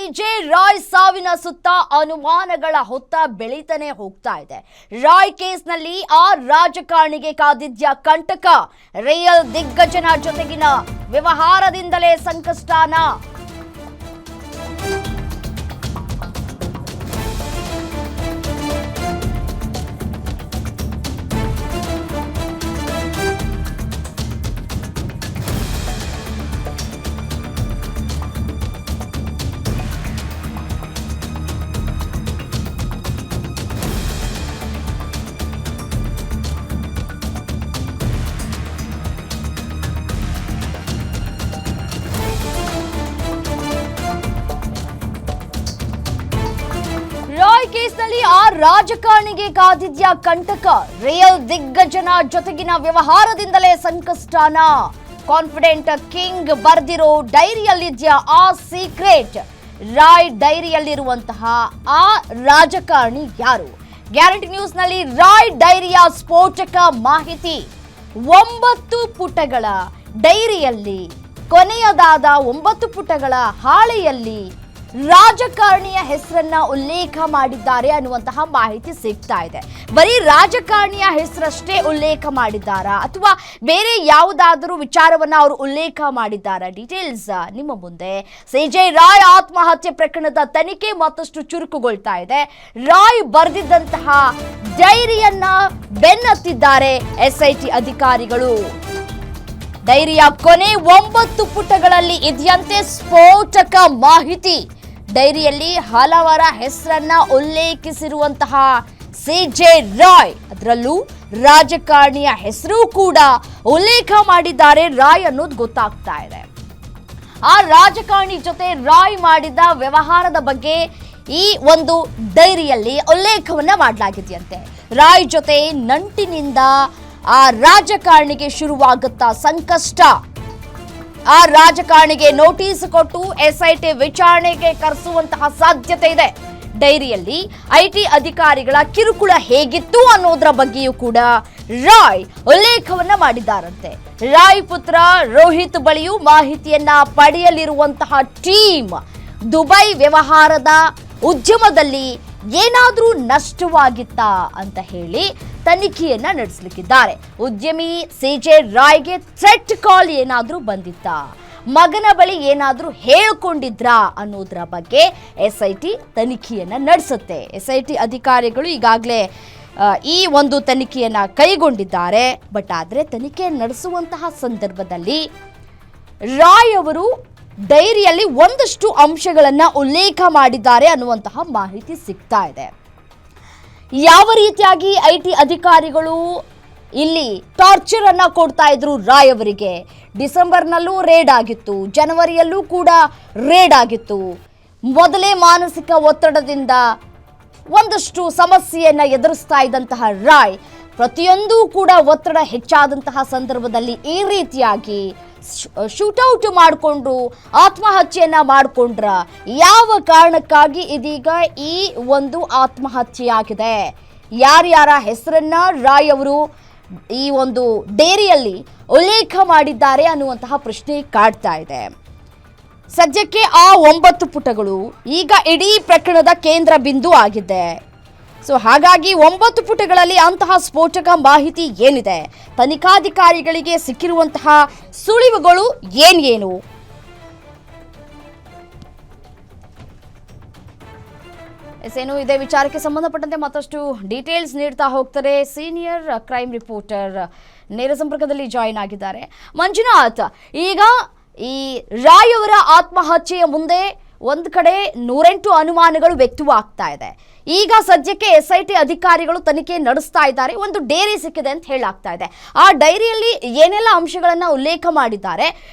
CJ Roy ಸಾವಿನ ಸುತ್ತ ಅನುಮಾನಗಳ ಹೊತ್ತ ಬೆಳೀತಾನೆ ಹೋಗ್ತಾ ಇದೆ. ರಾಯ್ ಕೇಸ್ನಲ್ಲಿ ಆ ರಾಜಕಾರಣಿಗೆ ಕಾದಿದ್ಯ ಕಂಟಕ, ರಿಯಲ್ ದಿಗ್ಗಜನ ಜೊತೆಗಿನ ವ್ಯವಹಾರದಿಂದಲೇ ಸಂಕಷ್ಟನ. ರಾಯ್ ಕೇಸ್ನಲ್ಲಿ ಆ ರಾಜಕಾರಣಿಗೆ ಕಾದಿದ್ಯ ಕಂಟಕ, ರಿಯಲ್ ದಿಗ್ಗಜನ ಜೊತೆಗಿನ ವ್ಯವಹಾರದಿಂದಲೇ ಸಂಕಷ್ಟನ. ಕಾನ್ಫಿಡೆಂಟ್ ಕಿಂಗ್ ಬರ್ದಿರೋ ಡೈರಿಯಲ್ಲಿದ್ಯಾ ಆ ಸೀಕ್ರೆಟ್? ರಾಯ್ ಡೈರಿಯಲ್ಲಿರುವಂತಹ ಆ ರಾಜಕಾರಣಿ ಯಾರು? ಗ್ಯಾರಂಟಿ ನ್ಯೂಸ್ನಲ್ಲಿ ರಾಯ್ ಡೈರಿಯ ಸ್ಫೋಟಕ ಮಾಹಿತಿ. 9 ಪುಟಗಳ ಡೈರಿಯಲ್ಲಿ, ಕೊನೆಯದಾದ 9 ಪುಟಗಳ ಹಾಳೆಯಲ್ಲಿ ರಾಜಕಾರಣಿಯ ಹೆಸರನ್ನ ಉಲ್ಲೇಖ ಮಾಡಿದ್ದಾರೆ ಅನ್ನುವಂತಹ ಮಾಹಿತಿ ಸಿಗ್ತಾ ಇದೆ. ಬರೀ ರಾಜಕಾರಣಿಯ ಹೆಸರಷ್ಟೇ ಉಲ್ಲೇಖ ಮಾಡಿದ್ದಾರಾ ಅಥವಾ ಬೇರೆ ಯಾವುದಾದರೂ ವಿಚಾರವನ್ನ ಅವರು ಉಲ್ಲೇಖ ಮಾಡಿದ್ದಾರಾ? ಡೀಟೇಲ್ಸ್ ನಿಮ್ಮ ಮುಂದೆ. ಸಿಜೆ ರಾಯ್ ಆತ್ಮಹತ್ಯೆ ಪ್ರಕರಣದ ತನಿಖೆ ಮತ್ತಷ್ಟು ಚುರುಕುಗೊಳ್ತಾ ಇದೆ. ರಾಯ್ ಬರೆದಿದ್ದಂತಹ ಡೈರಿಯನ್ನ ಬೆನ್ನತ್ತಿದ್ದಾರೆ ಎಸ್ಐಟಿ ಅಧಿಕಾರಿಗಳು. ಡೈರಿಯ ಕೊನೆ 9 ಪುಟಗಳಲ್ಲಿ ಇದೆಯಂತೆ ಸ್ಫೋಟಕ ಮಾಹಿತಿ. ಡೈರಿಯಲ್ಲಿ ಹಲವರ ಹೆಸರನ್ನ ಉಲ್ಲೇಖಿಸಿರುವಂತಹ ಸಿಜೆ ರಾಯ್, ಅದರಲ್ಲೂ ರಾಜಕಾರಣಿಯ ಹೆಸರು ಕೂಡ ಉಲ್ಲೇಖ ಮಾಡಿದ್ದಾರೆ ರಾಯ್ ಅನ್ನೋದು ಗೊತ್ತಾಗ್ತಾ ಇದೆ. ಆ ರಾಜಕಾರಣಿ ಜೊತೆ ರಾಯ್ ಮಾಡಿದ ವ್ಯವಹಾರದ ಬಗ್ಗೆ ಈ ಒಂದು ಡೈರಿಯಲ್ಲಿ ಉಲ್ಲೇಖವನ್ನ ಮಾಡಲಾಗಿದೆಯಂತೆ. ರಾಯ್ ಜೊತೆ ನಂಟಿನಿಂದ ಆ ರಾಜಕಾರಣಿಗೆ ಶುರುವಾಗುತ್ತಾ ಸಂಕಷ್ಟ. ಆ ರಾಜಕಾರಣಿಗೆ ನೋಟಿಸ್ ಕೊಟ್ಟು ಎಸ್ಐಟಿ ವಿಚಾರಣೆಗೆ ಕರೆಸುವಂತಹ ಸಾಧ್ಯತೆ ಇದೆ. ಡೈರಿಯಲ್ಲಿ ಐಟಿ ಅಧಿಕಾರಿಗಳ ಕಿರುಕುಳ ಹೇಗಿತ್ತು ಅನ್ನೋದ್ರ ಬಗ್ಗೆಯೂ ಕೂಡ ರಾಯ್ ಉಲ್ಲೇಖವನ್ನ ಮಾಡಿದ್ದಾರಂತೆ. ರಾಯ್ ಪುತ್ರ ರೋಹಿತ್ ಬಳಿಯೂ ಮಾಹಿತಿಯನ್ನ ಪಡೆಯಲಿರುವಂತಹ ಟೀಮ್ ದುಬೈ ವ್ಯವಹಾರದ ಉದ್ಯಮದಲ್ಲಿ ಏನಾದ್ರೂ ನಷ್ಟವಾಗಿತ್ತಾ ಅಂತ ಹೇಳಿ ತನಿಖೆಯನ್ನ ನಡೆಸಲಿಕ್ಕಿದ್ದಾರೆ. ಉದ್ಯಮಿ ಸಿಜೆ ರಾಯ್ಗೆ ಥ್ರೆಟ್ ಕಾಲ್ ಏನಾದ್ರೂ ಬಂದಿತ್ತಾ, ಮಗನ ಬಳಿ ಏನಾದ್ರೂ ಹೇಳ್ಕೊಂಡಿದ್ರಾ ಅನ್ನೋದ್ರ ಬಗ್ಗೆ ಎಸ್ಐಟಿ ತನಿಖೆಯನ್ನ ನಡೆಸುತ್ತೆ. ಎಸ್ಐಟಿ ಅಧಿಕಾರಿಗಳು ಈಗಾಗಲೇ ಈ ಒಂದು ತನಿಖೆಯನ್ನ ಕೈಗೊಂಡಿದ್ದಾರೆ. ಬಟ್ ಆದ್ರೆ ತನಿಖೆ ನಡೆಸುವಂತಹ ಸಂದರ್ಭದಲ್ಲಿ ರಾಯ್ ಅವರು ಡೈರಿಯಲ್ಲಿ ಒಂದಷ್ಟು ಅಂಶಗಳನ್ನ ಉಲ್ಲೇಖ ಮಾಡಿದ್ದಾರೆ ಅನ್ನುವಂತಹ ಮಾಹಿತಿ ಸಿಗ್ತಾ ಇದೆ. ಯಾವ ರೀತಿಯಾಗಿ ಐಟಿ ಅಧಿಕಾರಿಗಳು ಇಲ್ಲಿ ಟಾರ್ಚರ್ ಅನ್ನ ಕೊಡ್ತಾ ಇದ್ರು ರಾಯ್ ಅವರಿಗೆ. ಡಿಸೆಂಬರ್ನಲ್ಲೂ ರೇಡ್ ಆಗಿತ್ತು, ಜನವರಿಯಲ್ಲೂ ಕೂಡ ರೇಡ್ ಆಗಿತ್ತು. ಮೊದಲೇ ಮಾನಸಿಕ ಒತ್ತಡದಿಂದ ಒಂದಷ್ಟು ಸಮಸ್ಯೆಯನ್ನ ಎದುರಿಸ್ತಾ ಇದ್ದಂತಹ ರಾಯ್ ಪ್ರತಿಯೊಂದೂ ಕೂಡ ಒತ್ತಡ ಹೆಚ್ಚಾದಂತಹ ಸಂದರ್ಭದಲ್ಲಿ ಈ ರೀತಿಯಾಗಿ ಶೂಟೌಟ್ ಮಾಡಿಕೊಂಡು ಆತ್ಮಹತ್ಯೆಯನ್ನ ಮಾಡಿಕೊಂಡ್ರ. ಯಾವ ಕಾರಣಕ್ಕಾಗಿ ಇದೀಗ ಈ ಒಂದು ಆತ್ಮಹತ್ಯೆಯಾಗಿದೆ? ಯಾರ್ಯಾರ ಹೆಸರನ್ನ ರಾಯ್ ಅವರು ಈ ಒಂದು ಡೈರಿಯಲ್ಲಿ ಉಲ್ಲೇಖ ಮಾಡಿದ್ದಾರೆ ಅನ್ನುವಂತಹ ಪ್ರಶ್ನೆ ಕಾಡ್ತಾ ಇದೆ. ಸದ್ಯಕ್ಕೆ ಆ 9 ಪುಟಗಳು ಈಗ ಇಡೀ ಪ್ರಕರಣದ ಕೇಂದ್ರ ಬಿಂದು ಆಗಿದೆ. ಸೊ ಹಾಗಾಗಿ 9 ಪುಟಗಳಲ್ಲಿ ಅಂತಹ ಸ್ಫೋಟಕ ಮಾಹಿತಿ ಏನಿದೆ, ತನಿಖಾಧಿಕಾರಿಗಳಿಗೆ ಸಿಕ್ಕಿರುವಂತಹ ಸುಳಿವುಗಳು ಏನು? ಏನು ಇದೇ ವಿಚಾರಕ್ಕೆ ಸಂಬಂಧಪಟ್ಟಂತೆ ಮತ್ತಷ್ಟು ಡೀಟೇಲ್ಸ್ ನೀಡ್ತಾ ಹೋಗ್ತಾರೆ ಸೀನಿಯರ್ ಕ್ರೈಮ್ ರಿಪೋರ್ಟರ್, ನೇರ ಸಂಪರ್ಕದಲ್ಲಿ ಜಾಯಿನ್ ಆಗಿದ್ದಾರೆ ಮಂಜುನಾಥ್. ಈಗ ಈ ರಾಯ್ ಅವರ ಆತ್ಮಹತ್ಯೆಯ ಮುಂದೆ ಒಂದು ಕಡೆ 108 ಅನುಮಾನಗಳು ವ್ಯಕ್ತವಾಗ್ತಾ ಇದೆ. ಈಗ ಸದ್ಯಕ್ಕೆ ಎಸ್ಐಟಿ ಅಧಿಕಾರಿಗಳು ತನಿಖೆ ನಡೆಸ್ತಾ ಇದ್ದಾರೆ. ಒಂದು ಡೈರಿ ಸಿಕ್ಕಿದೆ ಅಂತ ಹೇಳಾಗ್ತಾ ಇದೆ. ಆ ಡೈರಿಯಲ್ಲಿ ಏನೆಲ್ಲ ಅಂಶಗಳನ್ನ ಉಲ್ಲೇಖ ಮಾಡಿದ್ದಾರೆ,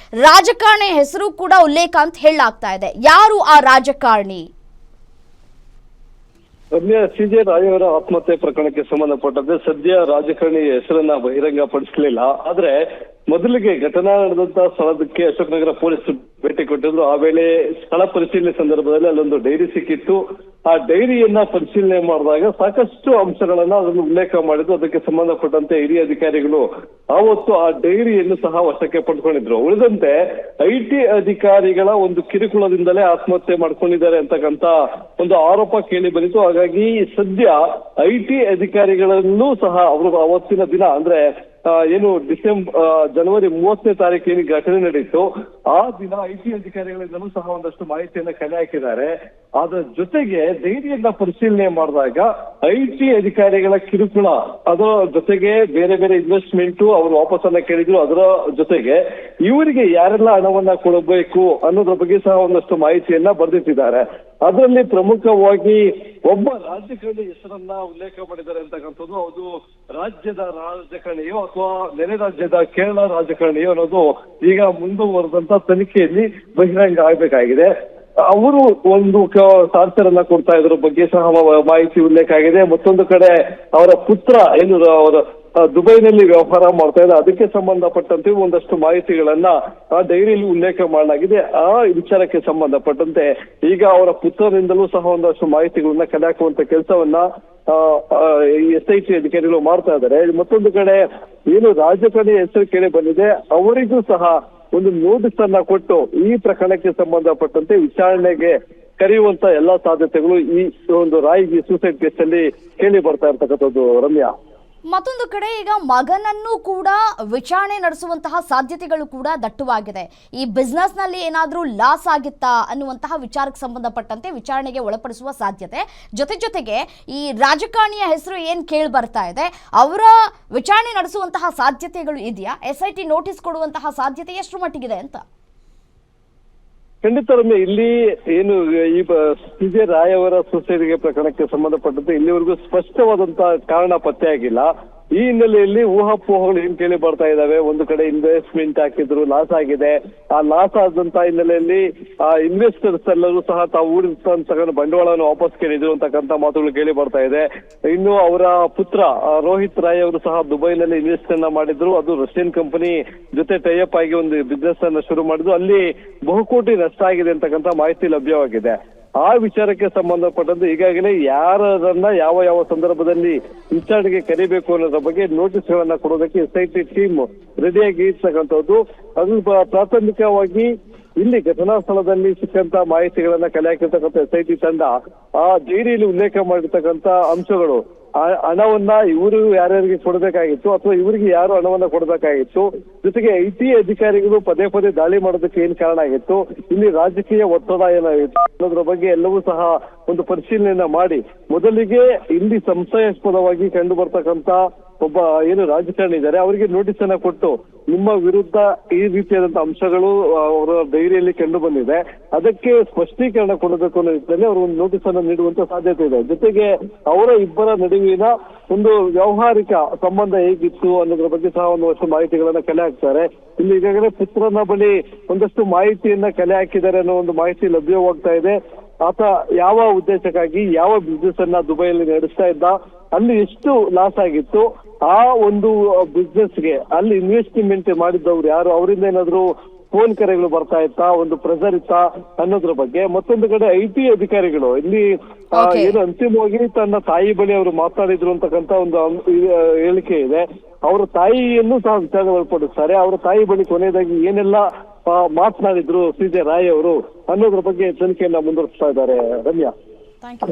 ರಾಜಕಾರಣಿ ಹೆಸರು ಕೂಡ ಉಲ್ಲೇಖ ಅಂತ ಹೇಳಾಗ್ತಾ ಇದೆ. ಯಾರು ಆ ರಾಜಕಾರಣಿ? ರಮ್ಯಾ, ಸಿಜೆ ರಾಯ್ ಅವರ ಆತ್ಮಹತ್ಯೆ ಪ್ರಕರಣಕ್ಕೆ ಸಂಬಂಧಪಟ್ಟಂತೆ ಸದ್ಯ ರಾಜಕಾರಣಿ ಹೆಸರನ್ನ ಬಹಿರಂಗ ಪಡಿಸಲಿಲ್ಲ. ಆದ್ರೆ ಮೊದಲಿಗೆ ಘಟನಾ ನಡೆದಂತ ಸ್ಥಳಕ್ಕೆ ಅಶೋಕ್ ನಗರ ಪೊಲೀಸ್ ಭೇಟಿ ಕೊಟ್ಟಿದ್ರು. ಆ ವೇಳೆ ಸ್ಥಳ ಪರಿಶೀಲನೆ ಸಂದರ್ಭದಲ್ಲಿ ಅಲ್ಲೊಂದು ಡೈರಿ ಸಿಕ್ಕಿತ್ತು. ಆ ಡೈರಿಯನ್ನ ಪರಿಶೀಲನೆ ಮಾಡಿದಾಗ ಸಾಕಷ್ಟು ಅಂಶಗಳನ್ನ ಅದನ್ನು ಉಲ್ಲೇಖ ಮಾಡಿದ್ದು. ಅದಕ್ಕೆ ಸಂಬಂಧಪಟ್ಟಂತೆ ಹಿರಿಯ ಅಧಿಕಾರಿಗಳು ಆವತ್ತು ಆ ಡೈರಿಯನ್ನು ಸಹ ವಶಕ್ಕೆ ಪಡ್ಕೊಂಡಿದ್ರು. ಉಳಿದಂತೆ IT ಅಧಿಕಾರಿಗಳ ಒಂದು ಕಿರುಕುಳದಿಂದಲೇ ಆತ್ಮಹತ್ಯೆ ಮಾಡ್ಕೊಂಡಿದ್ದಾರೆ ಅಂತಕ್ಕಂತ ಒಂದು ಆರೋಪ ಕೇಳಿ ಬಂದಿತ್ತು. ಹಾಗಾಗಿ ಸದ್ಯ IT ಅಧಿಕಾರಿಗಳನ್ನೂ ಸಹ ಅವರು ಅವತ್ತಿನ ದಿನ ಅಂದ್ರೆ ಏನು ಜನವರಿ 30ನೇ ತಾರೀಕು ಏನು ಘಟನೆ ನಡೆಯಿತು ಆ ದಿನ IT ಅಧಿಕಾರಿಗಳಿಂದಲೂ ಸಹ ಒಂದಷ್ಟು ಮಾಹಿತಿಯನ್ನ ಕಲೆ ಹಾಕಿದ್ದಾರೆ. ಅದರ ಜೊತೆಗೆ ಡೈರಿಯನ್ನ ಪರಿಶೀಲನೆ ಮಾಡಿದಾಗ IT ಅಧಿಕಾರಿಗಳ ಕಿರುಕುಳ, ಅದರ ಜೊತೆಗೆ ಬೇರೆ ಬೇರೆ ಇನ್ವೆಸ್ಟ್ಮೆಂಟ್ ಅವರು ವಾಪಸ್ಸನ್ನ ಕೇಳಿದ್ರು, ಅದರ ಜೊತೆಗೆ ಇವರಿಗೆ ಯಾರೆಲ್ಲ ಹಣವನ್ನ ಕೊಡಬೇಕು ಅನ್ನೋದ್ರ ಬಗ್ಗೆ ಸಹ ಒಂದಷ್ಟು ಮಾಹಿತಿಯನ್ನ ಬರೆದಿಟ್ಟಿದ್ದಾರೆ. ಅದರಲ್ಲಿ ಪ್ರಮುಖವಾಗಿ ಒಬ್ಬ ರಾಜಕಾರಣಿ ಹೆಸರನ್ನ ಉಲ್ಲೇಖ ಮಾಡಿದ್ದಾರೆ ಅಂತಕ್ಕಂಥದ್ದು. ಅದು ರಾಜ್ಯದ ರಾಜಕಾರಣಿಯೋ ಅಥವಾ ನೆರೆ ರಾಜ್ಯದ ಕೇರಳ ರಾಜಕಾರಣಿಯೋ ಅನ್ನೋದು ಈಗ ಮುಂದುವರೆದಂತ ತನಿಖೆಯಲ್ಲಿ ಬಹಿರಂಗ ಆಗ್ಬೇಕಾಗಿದೆ. ಅವರು ಒಂದು ಸಾರ್ಥರನ್ನ ಕೊಡ್ತಾ ಇದ್ರ ಬಗ್ಗೆ ಸಹ ಮಾಹಿತಿ ಉಲ್ಲೇಖ ಆಗಿದೆ. ಮತ್ತೊಂದು ಕಡೆ ಅವರ ಪುತ್ರ ಏನು ಅವರ ದುಬೈನಲ್ಲಿ ವ್ಯವಹಾರ ಮಾಡ್ತಾ ಇದ್ದಾರೆ, ಅದಕ್ಕೆ ಸಂಬಂಧಪಟ್ಟಂತೆ ಒಂದಷ್ಟು ಮಾಹಿತಿಗಳನ್ನ ಆ ಡೈರಿಯಲ್ಲಿ ಉಲ್ಲೇಖ ಮಾಡಲಾಗಿದೆ. ಆ ವಿಚಾರಕ್ಕೆ ಸಂಬಂಧಪಟ್ಟಂತೆ ಈಗ ಅವರ ಪುತ್ರರಿಂದಲೂ ಸಹ ಒಂದಷ್ಟು ಮಾಹಿತಿಗಳನ್ನ ಕಲೆ ಹಾಕುವಂತ ಕೆಲಸವನ್ನ SIT ಅಧಿಕಾರಿಗಳು ಮಾಡ್ತಾ ಇದ್ದಾರೆ. ಮತ್ತೊಂದು ಕಡೆ ಏನು ರಾಜಕಾರಣಿ ಹೆಸರು ಕೇಳಿ ಬಂದಿದೆ, ಅವರಿಗೂ ಸಹ ಒಂದು ನೋಟಿಸ್ ಅನ್ನ ಕೊಟ್ಟು ಈ ಪ್ರಕರಣಕ್ಕೆ ಸಂಬಂಧಪಟ್ಟಂತೆ ವಿಚಾರಣೆಗೆ ಕರೆಯುವಂತ ಎಲ್ಲಾ ಸಾಧ್ಯತೆಗಳು ಈ ಒಂದು ರಾಯಿಗೆ ಸೂಸೈಡ್ ಕೇಸ್ ಅಲ್ಲಿ ಕೇಳಿ ಬರ್ತಾ ಇರ್ತಕ್ಕಂಥದ್ದು. ರಮ್ಯಾ, ಮತ್ತೊಂದು ಕಡೆ ಈಗ ಮಗನನ್ನು ಕೂಡ ವಿಚಾರಣೆ ನಡೆಸುವಂತಹ ಸಾಧ್ಯತೆಗಳು ಕೂಡ ದಟ್ಟವಾಗಿದೆ. ಈ ಬಿಸ್ನೆಸ್ ನಲ್ಲಿ ಏನಾದರೂ ಲಾಸ್ ಆಗಿತ್ತಾ ಅನ್ನುವಂತಹ ವಿಚಾರಕ್ಕೆ ಸಂಬಂಧಪಟ್ಟಂತೆ ವಿಚಾರಣೆಗೆ ಒಳಪಡಿಸುವ ಸಾಧ್ಯತೆ, ಜೊತೆಗೆ ಈ ರಾಜಕಾರಣಿಯ ಹೆಸರು ಏನ್ ಕೇಳಿ ಬರ್ತಾ ಇದೆ ಅವರ ವಿಚಾರಣೆ ನಡೆಸುವಂತಹ ಸಾಧ್ಯತೆಗಳು ಇದೆಯಾ? SIT ನೋಟಿಸ್ ಕೊಡುವಂತಹ ಸಾಧ್ಯತೆ ಎಷ್ಟು ಮಟ್ಟಿಗಿದೆ ಅಂತ? ಖಂಡಿತ ರಮ್ಯ, ಇಲ್ಲಿ ಏನು ಈ CJ ರಾಯ್ ಅವರ ಸೂಸೈಡ್ಗೆ ಪ್ರಕರಣಕ್ಕೆ ಸಂಬಂಧಪಟ್ಟಂತೆ ಇಲ್ಲಿವರೆಗೂ ಸ್ಪಷ್ಟವಾದಂತ ಕಾರಣ ಪತ್ತೆಯಾಗಿಲ್ಲ. ಈ ಹಿನ್ನೆಲೆಯಲ್ಲಿ ಊಹಾಪೋಹಗಳು ಏನ್ ಕೇಳಿ ಬರ್ತಾ ಇದಾವೆ. ಒಂದು ಕಡೆ ಇನ್ವೆಸ್ಟ್ಮೆಂಟ್ ಹಾಕಿದ್ರು, ಲಾಸ್ ಆಗಿದೆ. ಆ ಲಾಸ್ ಆದಂತ ಹಿನ್ನೆಲೆಯಲ್ಲಿ ಆ ಇನ್ವೆಸ್ಟರ್ಸ್ ಎಲ್ಲರೂ ಸಹ ತಾವು ಹೂಡಿರ್ತಕ್ಕಂಥ ಬಂಡವಾಳವನ್ನು ವಾಪಸ್ ಕೇಳಿದ್ರು ಅಂತಕ್ಕಂಥ ಮಾತುಗಳು ಕೇಳಿ ಬರ್ತಾ ಇದೆ. ಇನ್ನು ಅವರ ಪುತ್ರ ರೋಹಿತ್ ರಾಯ್ ಅವರು ಸಹ ದುಬೈನಲ್ಲಿ ಇನ್ವೆಸ್ಟ್ ಅನ್ನ ಮಾಡಿದ್ರು. ಅದು ರಷ್ಯನ್ ಕಂಪನಿ ಜೊತೆ ಟೈಅಪ್ ಆಗಿ ಒಂದು ಬಿಸ್ನೆಸ್ ಅನ್ನ ಶುರು ಮಾಡಿದ್ರು. ಅಲ್ಲಿ ಬಹುಕೋಟಿ ನಷ್ಟ ಆಗಿದೆ ಅಂತಕ್ಕಂಥ ಮಾಹಿತಿ ಲಭ್ಯವಾಗಿದೆ. ಆ ವಿಚಾರಕ್ಕೆ ಸಂಬಂಧಪಟ್ಟಂತೆ ಈಗಾಗಲೇ ಯಾರನ್ನ ಯಾವ ಸಂದರ್ಭದಲ್ಲಿ ವಿಚಾರಣೆಗೆ ಕರಿಬೇಕು ಅನ್ನೋದ್ರ ಬಗ್ಗೆ ನೋಟಿಸ್ ಗಳನ್ನ ಕೊಡೋದಕ್ಕೆ SIT ಟೀಮ್ ರೆಡಿಯಾಗಿ ಇರ್ತಕ್ಕಂಥದ್ದು. ಅದು ಪ್ರಾಥಮಿಕವಾಗಿ ಇಲ್ಲಿ ಘಟನಾ ಸ್ಥಳದಲ್ಲಿ ಸಿಕ್ಕಂತ ಮಾಹಿತಿಗಳನ್ನ ಕಲೆ ಹಾಕಿರ್ತಕ್ಕಂಥ SIT ತಂಡ ಆ ಡೈರಿಯಲ್ಲಿ ಉಲ್ಲೇಖ ಮಾಡಿರ್ತಕ್ಕಂಥ ಅಂಶಗಳು, ಹಣವನ್ನ ಇವರು ಯಾರ್ಯಾರಿಗೆ ಕೊಡಬೇಕಾಗಿತ್ತು ಅಥವಾ ಇವರಿಗೆ ಯಾರು ಹಣವನ್ನ ಕೊಡಬೇಕಾಗಿತ್ತು, ಜೊತೆಗೆ IT ಅಧಿಕಾರಿಗಳು ಪದೇ ದಾಳಿ ಮಾಡೋದಕ್ಕೆ ಏನ್ ಕಾರಣ ಆಗಿತ್ತು, ಇಲ್ಲಿ ರಾಜಕೀಯ ಒತ್ತಡ ಏನಾಗಿತ್ತು ಅನ್ನೋದ್ರ ಬಗ್ಗೆ ಎಲ್ಲವೂ ಸಹ ಒಂದು ಪರಿಶೀಲನೆಯನ್ನ ಮಾಡಿ ಮೊದಲಿಗೆ ಇಲ್ಲಿ ಸಂಶಯಾಸ್ಪದವಾಗಿ ಕಂಡು ಬರ್ತಕ್ಕಂಥ ಒಬ್ಬ ಏನು ರಾಜಕಾರಣಿ ಇದ್ದಾರೆ ಅವರಿಗೆ ನೋಟಿಸ್ ಅನ್ನ ಕೊಟ್ಟು ನಿಮ್ಮ ವಿರುದ್ಧ ಈ ರೀತಿಯಾದಂತಹ ಅಂಶಗಳು ಅವರ ಡೈರಿಯಲ್ಲಿ ಕಂಡು ಬಂದಿದೆ, ಅದಕ್ಕೆ ಸ್ಪಷ್ಟೀಕರಣ ಕೊಡಬೇಕು ಅನ್ನೋ ನಿಟ್ಟಿನಲ್ಲಿ ಅವರು ಒಂದು ನೋಟಿಸ್ ಅನ್ನು ನೀಡುವಂತ ಸಾಧ್ಯತೆ ಇದೆ. ಜೊತೆಗೆ ಅವರ ಇಬ್ಬರ ನಡುವಿನ ಒಂದು ವ್ಯಾವಹಾರಿಕ ಸಂಬಂಧ ಹೇಗಿತ್ತು ಅನ್ನೋದ್ರ ಬಗ್ಗೆ ಸಹ ಒಂದಷ್ಟು ಮಾಹಿತಿಗಳನ್ನ ಕಲೆ ಹಾಕ್ತಾರೆ. ಇಲ್ಲಿ ಈಗಾಗಲೇ ಪುತ್ರನ ಬಳಿ ಒಂದಷ್ಟು ಮಾಹಿತಿಯನ್ನ ಕಲೆ ಹಾಕಿದ್ದಾರೆ ಅನ್ನೋ ಒಂದು ಮಾಹಿತಿ ಲಭ್ಯವಾಗ್ತಾ ಇದೆ. ಆತ ಯಾವ ಉದ್ದೇಶಕ್ಕಾಗಿ ಯಾವ ಬಿಸ್ನೆಸ್ ಅನ್ನ ದುಬೈಯಲ್ಲಿ ನಡೆಸ್ತಾ ಇದ್ದ, ಅಲ್ಲಿ ಎಷ್ಟು ಲಾಸ್ ಆಗಿತ್ತು, ಆ ಒಂದು ಬಿಸ್ನೆಸ್ಗೆ ಅಲ್ಲಿ ಇನ್ವೆಸ್ಟ್ಮೆಂಟ್ ಮಾಡಿದ್ದವ್ರು ಯಾರು, ಅವರಿಂದ ಏನಾದ್ರು ಫೋನ್ ಕರೆಗಳು ಬರ್ತಾ ಇತ್ತಾ, ಒಂದು ಪ್ರೆಸರ್ ಇತ್ತಾ ಅನ್ನೋದ್ರ ಬಗ್ಗೆ. ಮತ್ತೊಂದು ಕಡೆ IT ಅಧಿಕಾರಿಗಳು ಇಲ್ಲಿ ಏನು ಅಂತಿಮವಾಗಿ ತನ್ನ ತಾಯಿ ಬಳಿ ಅವರು ಮಾತನಾಡಿದ್ರು ಅಂತಕ್ಕಂಥ ಒಂದು ಹೇಳಿಕೆ ಇದೆ. ಅವರ ತಾಯಿಯನ್ನು ಸಹ ವಿಚಾರಣೆ ಒಳಪಡಿಸ್ತಾರೆ. ಅವರ ತಾಯಿ ಬಳಿ ಕೊನೆಯದಾಗಿ ಏನೆಲ್ಲ ಮಾತನಾಡಿದ್ರು CJ ರಾಯ್ ಅವರು ಅನ್ನೋದ್ರ ಬಗ್ಗೆ ತನಿಖೆಯನ್ನ ಮುಂದುವರಿಸ್ತಾ ಇದ್ದಾರೆ. Ramya, thank you.